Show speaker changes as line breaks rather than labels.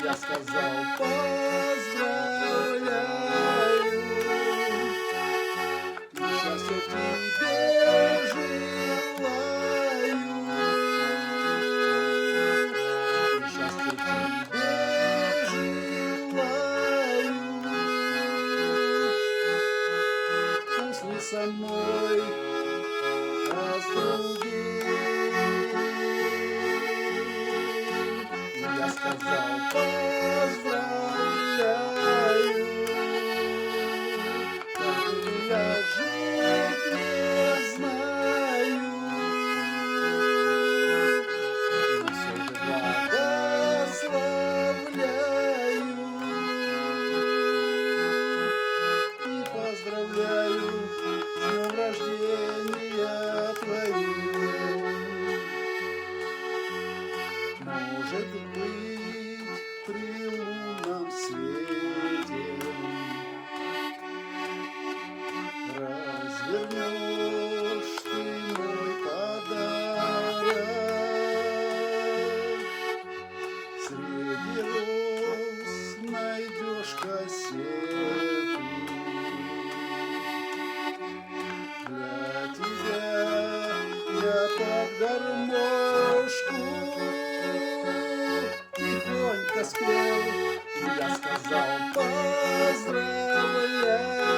Я сказал поздравляю, и счастья тебе желаю, и счастья тебе желаю. Пусть не со мной, а с другим. Я сказал поздравляю, как я жить не знаю, и все же благословляю и поздравляю с днем рождения твоим. Может быть, при лунном свете развернешь ты мой подарок. Среди роз найдешь кассету. Для тебя я под гармошку тихонько спел. Я сказал поздравляю,